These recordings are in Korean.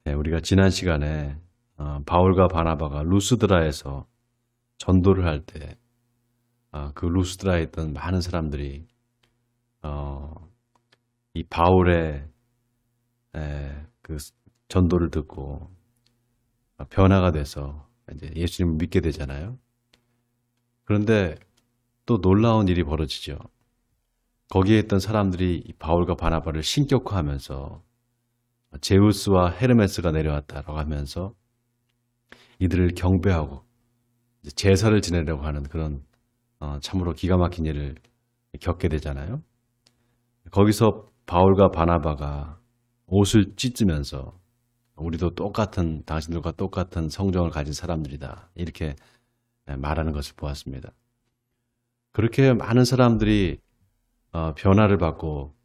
네, 우리가 지난 시간에 바울과 바나바가 루스드라에서 전도를 할 때 그 루스드라에 있던 많은 사람들이 어, 이 바울의 그 전도를 듣고 변화가 돼서 이제 예수님을 믿게 되잖아요. 그런데 또 놀라운 일이 벌어지죠. 거기에 있던 사람들이 이 바울과 바나바를 신격화하면서 제우스와 헤르메스가 내려왔다라고 하면서 이들을 경배하고 제사를 지내려고 하는 그런 참으로 기가 막힌 일을 겪게 되잖아요. 거기서 바울과 바나바가 옷을 찢으면서 우리도 똑같은 당신들과 똑같은 성정을 가진 사람들이다 이렇게 말하는 것을 보았습니다. 그렇게 많은 사람들이 변화를 받고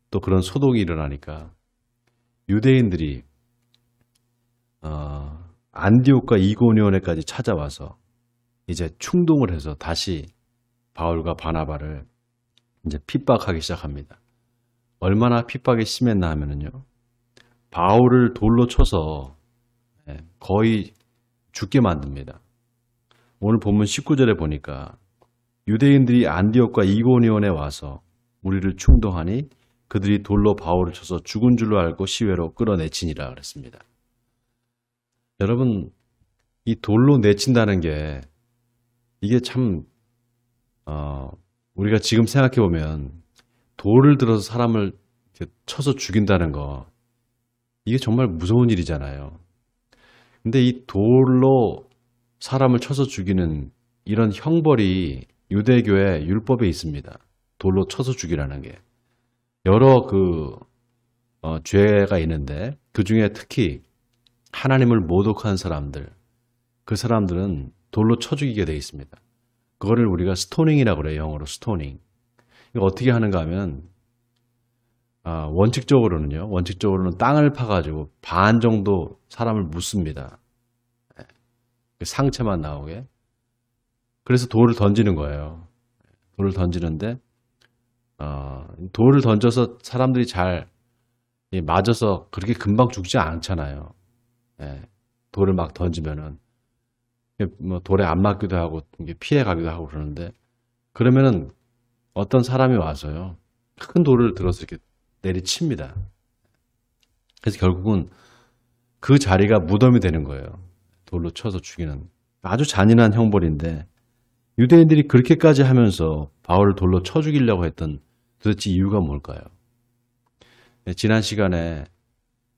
또 그런 소동이 일어나니까 유대인들이 안디옥과 이고니온에까지 찾아와서 이제 충동을 해서 다시 바울과 바나바를 이제 핍박하기 시작합니다. 얼마나 핍박이 심했나 하면은요, 바울을 돌로 쳐서 거의 죽게 만듭니다. 오늘 본문 19절에 보니까 유대인들이 안디옥과 이고니온에 와서 우리를 충동하니 그들이 돌로 바울을 쳐서 죽은 줄로 알고 시외로 끌어내치니라 그랬습니다. 여러분, 이 돌로 내친다는 게 이게 참 우리가 지금 생각해 보면 돌을 들어서 사람을 쳐서 죽인다는 거 이게 정말 무서운 일이잖아요. 근데 이 돌로 사람을 쳐서 죽이는 이런 형벌이 유대교의 율법에 있습니다. 돌로 쳐서 죽이라는 게 여러 죄가 있는데 그 중에 특히 하나님을 모독한 사람들, 그 사람들은 돌로 쳐 죽이게 되어 있습니다. 그거를 우리가 스토닝이라고 그래요. 영어로 스토닝. 이거 어떻게 하는가 하면 원칙적으로는 땅을 파가지고 반 정도 사람을 묻습니다. 상체만 나오게. 그래서 돌을 던지는 거예요. 돌을 던지는데 돌을 던져서 사람들이 잘 맞아서 그렇게 금방 죽지 않잖아요. 돌을 막 던지면은 뭐 돌에 안 맞기도 하고 피해 가기도 하고 그러는데 그러면은 어떤 사람이 와서요 큰 돌을 들어서 이렇게 내리칩니다. 그래서 결국은 그 자리가 무덤이 되는 거예요. 돌로 쳐서 죽이는 아주 잔인한 형벌인데 유대인들이 그렇게까지 하면서 바울을 돌로 쳐 죽이려고 했던 도대체 이유가 뭘까요? 지난 시간에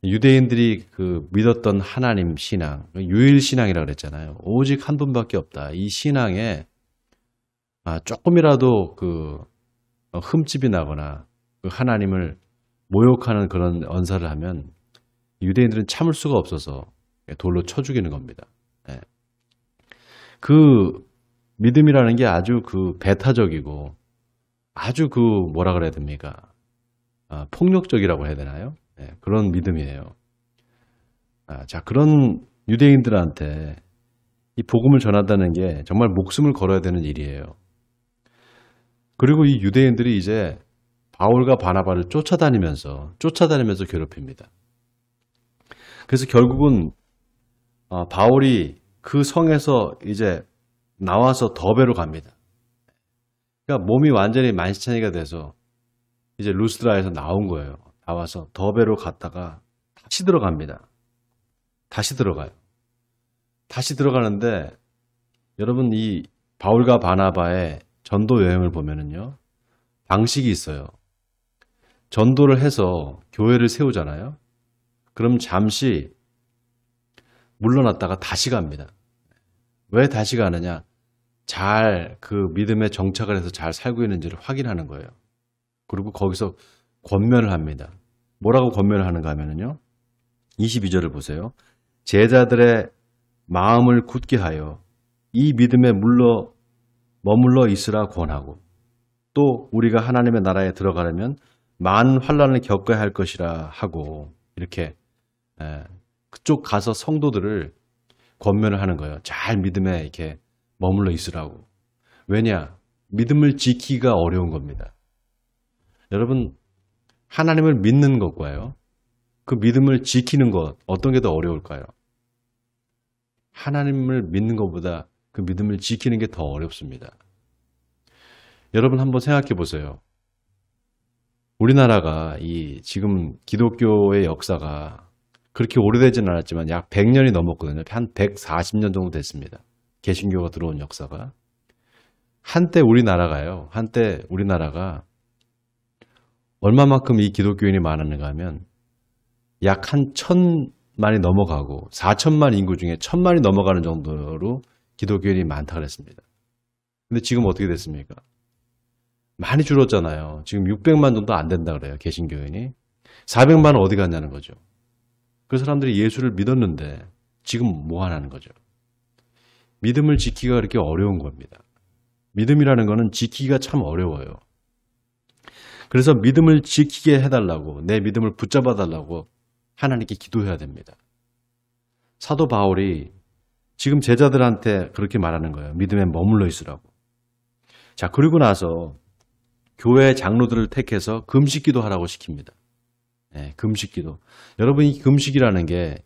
유대인들이 믿었던 하나님 신앙, 유일 신앙이라고 그랬잖아요. 오직 한 분밖에 없다. 이 신앙에 조금이라도 흠집이 나거나 하나님을 모욕하는 그런 언사를 하면 유대인들은 참을 수가 없어서 돌로 쳐 죽이는 겁니다. 그 믿음이라는 게 아주 배타적이고 아주 뭐라 그래야 됩니까? 폭력적이라고 해야 되나요? 그런 믿음이에요. 자, 그런 유대인들한테 이 복음을 전한다는 게 정말 목숨을 걸어야 되는 일이에요. 그리고 이 유대인들이 이제 바울과 바나바를 쫓아다니면서 괴롭힙니다. 그래서 결국은 바울이 그 성에서 이제 나와서 더베로 갑니다. 그러니까 몸이 완전히 만시창이가 돼서 이제 루스드라에서 나온 거예요. 나와서 더베로 갔다가 다시 들어갑니다. 다시 들어가요. 다시 들어가는데 여러분 이 바울과 바나바의 전도 여행을 보면은요. 방식이 있어요. 전도를 해서 교회를 세우잖아요. 그럼 잠시 물러났다가 다시 갑니다. 왜 다시 가느냐? 잘 믿음에 정착을 해서 잘 살고 있는지를 확인하는 거예요. 그리고 거기서 권면을 합니다. 뭐라고 권면을 하는가 하면요. 22절을 보세요. 제자들의 마음을 굳게 하여 이 믿음에 머물러 있으라 권하고 또 우리가 하나님의 나라에 들어가려면 많은 환난을 겪어야 할 것이라 하고 이렇게 그쪽 가서 성도들을 권면을 하는 거예요. 잘 믿음에 이렇게 머물러 있으라고. 왜냐? 믿음을 지키기가 어려운 겁니다. 여러분 하나님을 믿는 것과요. 그 믿음을 지키는 것 어떤 게 더 어려울까요? 하나님을 믿는 것보다 그 믿음을 지키는 게 더 어렵습니다. 여러분 한번 생각해 보세요. 우리나라가 이 지금 기독교의 역사가 그렇게 오래되지는 않았지만 약 100년이 넘었거든요. 한 140년 정도 됐습니다. 개신교가 들어온 역사가. 한때 우리나라가 얼마만큼 이 기독교인이 많았는가 하면 약 한 1,000만이 넘어가고 4천만 인구 중에 1,000만이 넘어가는 정도로 기독교인이 많다 그랬습니다. 근데 지금 어떻게 됐습니까? 많이 줄었잖아요. 지금 600만 정도 안 된다 그래요. 개신교인이. 400만은 어디 갔냐는 거죠. 그 사람들이 예수를 믿었는데 지금 뭐 하냐는 거죠. 믿음을 지키기가 그렇게 어려운 겁니다. 믿음이라는 거는 지키기가 참 어려워요. 그래서 믿음을 지키게 해달라고, 내 믿음을 붙잡아 달라고 하나님께 기도해야 됩니다. 사도 바울이 지금 제자들한테 그렇게 말하는 거예요. 믿음에 머물러 있으라고. 자, 그리고 나서 교회 장로들을 택해서 금식기도 하라고 시킵니다. 네, 금식기도. 여러분, 이 금식이라는 게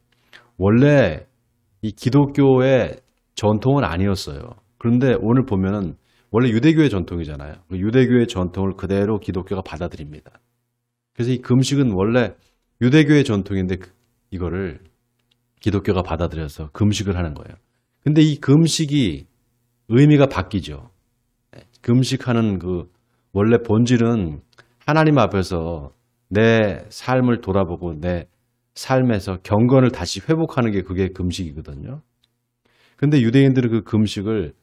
원래 이 기독교의 전통은 아니었어요. 그런데 오늘 보면은 원래 유대교의 전통이잖아요. 유대교의 전통을 그대로 기독교가 받아들입니다. 그래서 이 금식은 원래 유대교의 전통인데 이거를 기독교가 받아들여서 금식을 하는 거예요. 근데 이 금식이 의미가 바뀌죠. 금식하는 그 원래 본질은 하나님 앞에서 내 삶을 돌아보고 내 삶에서 경건을 다시 회복하는 게 그게 금식이거든요. 근데 유대인들은 그 금식을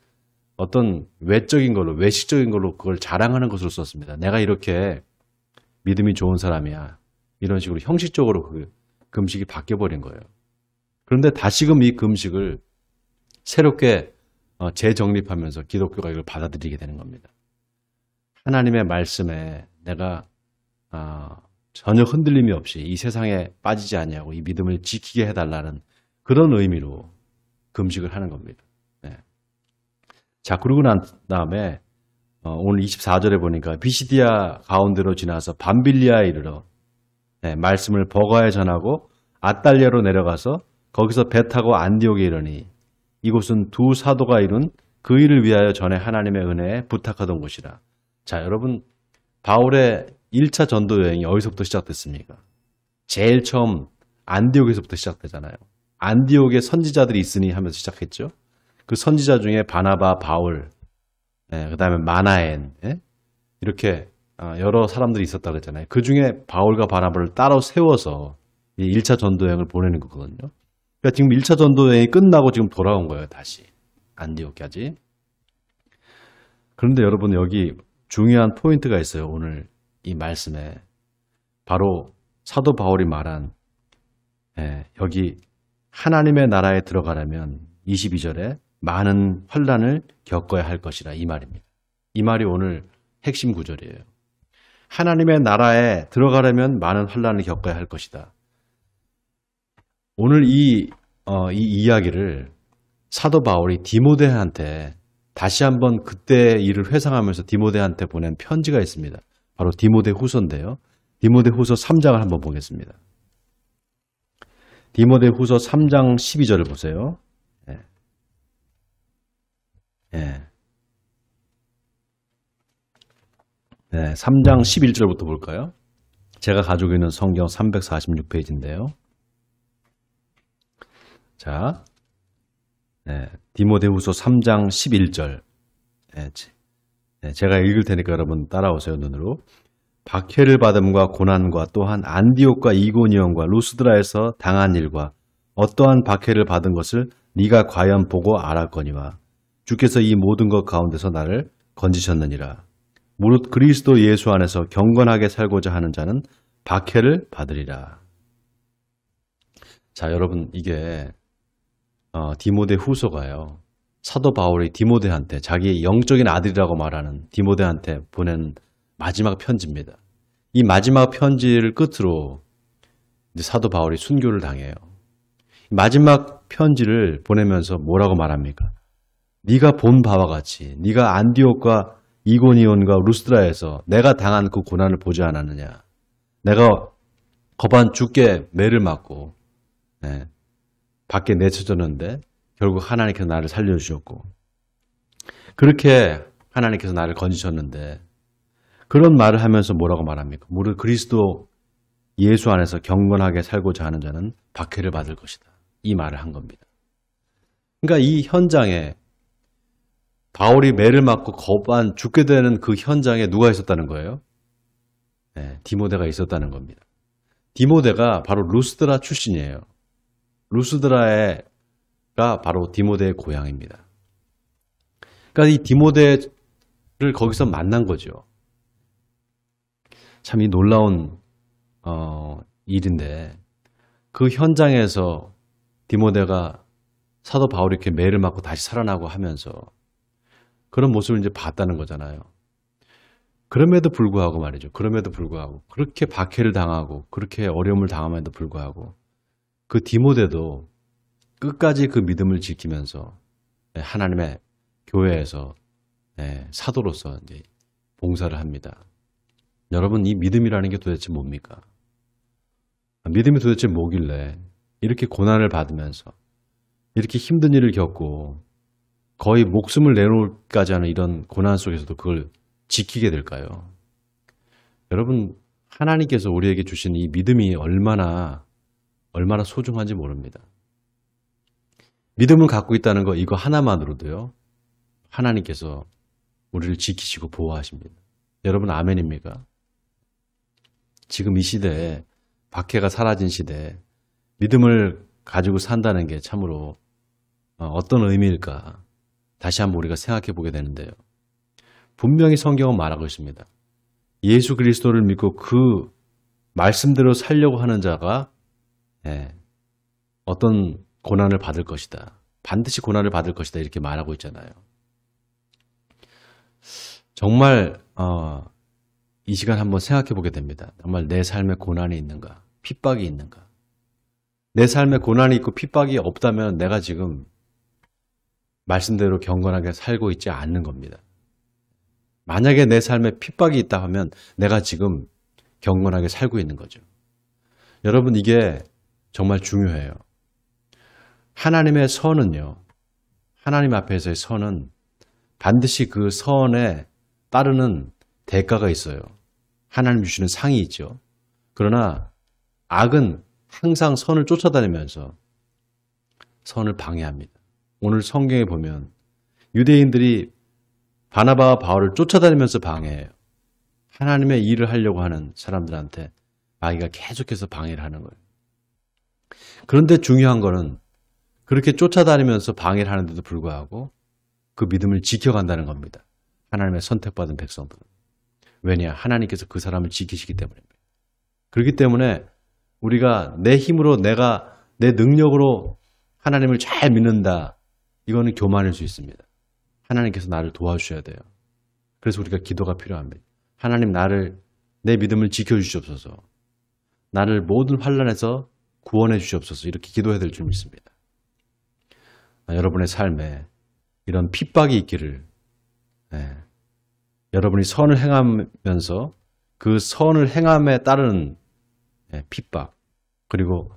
어떤 외적인 걸로, 외식적인 걸로 그걸 자랑하는 것으로 썼습니다. 내가 이렇게 믿음이 좋은 사람이야. 이런 식으로 형식적으로 그 금식이 바뀌어버린 거예요. 그런데 다시금 이 금식을 새롭게 재정립하면서 기독교가 이걸 받아들이게 되는 겁니다. 하나님의 말씀에 내가 전혀 흔들림이 없이 이 세상에 빠지지 않냐고 이 믿음을 지키게 해달라는 그런 의미로 금식을 하는 겁니다. 네. 자, 그러고 난 다음에 오늘 24절에 보니까 비시디아 가운데로 지나서 밤빌리아에 이르러 말씀을 버가에 전하고 아달리아로 내려가서 거기서 배 타고 안디옥에 이르니 이곳은 두 사도가 이룬 그 일을 위하여 전에 하나님의 은혜에 부탁하던 곳이라. 자, 여러분, 바울의 1차 전도 여행이 어디서부터 시작됐습니까? 제일 처음 안디옥에서부터 시작되잖아요. 안디옥에 선지자들이 있으니 하면서 시작했죠. 그 선지자 중에 바나바, 바울, 그 다음에 마나엔, 이렇게 여러 사람들이 있었다고 그랬잖아요. 그 중에 바울과 바나바를 따로 세워서 이 1차 전도 여행을 보내는 거거든요. 그러니까 지금 1차 전도 여행이 끝나고 지금 돌아온 거예요. 다시 안디옥까지. 그런데 여러분, 여기 중요한 포인트가 있어요. 오늘 이 말씀에. 바로 사도 바울이 말한 여기 하나님의 나라에 들어가려면 22절에 많은 환난을 겪어야 할 것이라 이 말입니다. 이 말이 오늘 핵심 구절이에요. 하나님의 나라에 들어가려면 많은 환난을 겪어야 할 것이다. 오늘 이 이야기를 사도 바울이 디모데한테 다시 한번 그때의 일을 회상하면서 디모데한테 보낸 편지가 있습니다. 바로 디모데 후서인데요. 디모데 후서 3장을 한번 보겠습니다. 디모데 후서 3장 12절을 보세요. 3장 11절부터 볼까요? 제가 가지고 있는 성경 346페이지인데요. 자, 디모데후서 3장 11절. 제가 읽을 테니까 여러분 따라오세요, 눈으로. 박해를 받음과 고난과 또한 안디옥과 이고니온과 루스드라에서 당한 일과 어떠한 박해를 받은 것을 네가 과연 보고 알았거니와 주께서 이 모든 것 가운데서 나를 건지셨느니라. 무릇 그리스도 예수 안에서 경건하게 살고자 하는 자는 박해를 받으리라. 자, 여러분, 이게 디모데 후서가요. 사도 바울이 디모데한테 자기 영적인 아들이라고 말하는 디모데한테 보낸 마지막 편지입니다. 이 마지막 편지를 끝으로 이제 사도 바울이 순교를 당해요. 마지막 편지를 보내면서 뭐라고 말합니까? 네가 본 바와 같이 네가 안디옥과 이고니온과 루스드라에서 내가 당한 그 고난을 보지 않았느냐? 내가 거반 죽게 매를 맞고 밖에 내쳐졌는데 결국 하나님께서 나를 살려주셨고 그렇게 하나님께서 나를 건지셨는데 그런 말을 하면서 뭐라고 말합니까? 무릇 그리스도 예수 안에서 경건하게 살고자 하는 자는 박해를 받을 것이다. 이 말을 한 겁니다. 그러니까 이 현장에 바울이 매를 맞고 거반 죽게 되는 그 현장에 누가 있었다는 거예요? 디모데가 있었다는 겁니다. 디모데가 바로 루스드라 출신이에요. 루스드라가 바로 디모데의 고향입니다. 그러니까 이 디모데를 거기서 만난 거죠. 참 이 놀라운 일인데 그 현장에서 디모데가 사도 바울이 이렇게 매를 맞고 다시 살아나고 하면서 그런 모습을 이제 봤다는 거잖아요. 그럼에도 불구하고 말이죠. 그럼에도 불구하고 그렇게 박해를 당하고 그렇게 어려움을 당함에도 불구하고 그 디모데도 끝까지 그 믿음을 지키면서 하나님의 교회에서 사도로서 이제 봉사를 합니다. 여러분, 이 믿음이라는 게 도대체 뭡니까? 믿음이 도대체 뭐길래 이렇게 고난을 받으면서 이렇게 힘든 일을 겪고 거의 목숨을 내놓을까지 하는 이런 고난 속에서도 그걸 지키게 될까요? 여러분, 하나님께서 우리에게 주신 이 믿음이 얼마나 소중한지 모릅니다. 믿음을 갖고 있다는 거 이거 하나만으로도요. 하나님께서 우리를 지키시고 보호하십니다. 여러분 아멘입니까? 지금 이 시대에 박해가 사라진 시대에 믿음을 가지고 산다는 게 참으로 어떤 의미일까? 다시 한번 우리가 생각해 보게 되는데요. 분명히 성경은 말하고 있습니다. 예수 그리스도를 믿고 그 말씀대로 살려고 하는 자가 어떤 고난을 받을 것이다. 반드시 고난을 받을 것이다. 이렇게 말하고 있잖아요. 정말 이 시간 한번 생각해 보게 됩니다. 정말 내 삶에 고난이 있는가? 핍박이 있는가? 내 삶에 고난이 있고 핍박이 없다면 내가 지금 말씀대로 경건하게 살고 있지 않는 겁니다. 만약에 내 삶에 핍박이 있다 하면 내가 지금 경건하게 살고 있는 거죠. 여러분 이게 정말 중요해요. 하나님의 선은요. 하나님 앞에서의 선은 반드시 그 선에 따르는 대가가 있어요. 하나님 주시는 상이 있죠. 그러나 악은 항상 선을 쫓아다니면서 선을 방해합니다. 오늘 성경에 보면 유대인들이 바나바와 바울을 쫓아다니면서 방해해요. 하나님의 일을 하려고 하는 사람들한테 마귀가 계속해서 방해를 하는 거예요. 그런데 중요한 거는 그렇게 쫓아다니면서 방해를 하는데도 불구하고 그 믿음을 지켜간다는 겁니다. 하나님의 선택받은 백성들은. 왜냐? 하나님께서 그 사람을 지키시기 때문입니다. 그렇기 때문에 우리가 내 힘으로 내가 내 능력으로 하나님을 잘 믿는다. 이거는 교만일 수 있습니다. 하나님께서 나를 도와주셔야 돼요. 그래서 우리가 기도가 필요합니다. 하나님 내 믿음을 지켜주시옵소서. 나를 모든 환난에서 구원해 주시옵소서. 이렇게 기도해야 될 줄 믿습니다. 여러분의 삶에 이런 핍박이 있기를 여러분이 선을 행하면서 그 선을 행함에 따른 핍박 그리고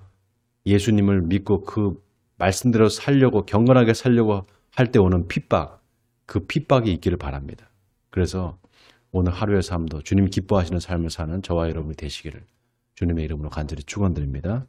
예수님을 믿고 그 말씀대로 살려고 경건하게 살려고 할 때 오는 핍박 그 핍박이 있기를 바랍니다. 그래서 오늘 하루의 삶도 주님 기뻐하시는 삶을 사는 저와 여러분이 되시기를 주님의 이름으로 간절히 축원드립니다.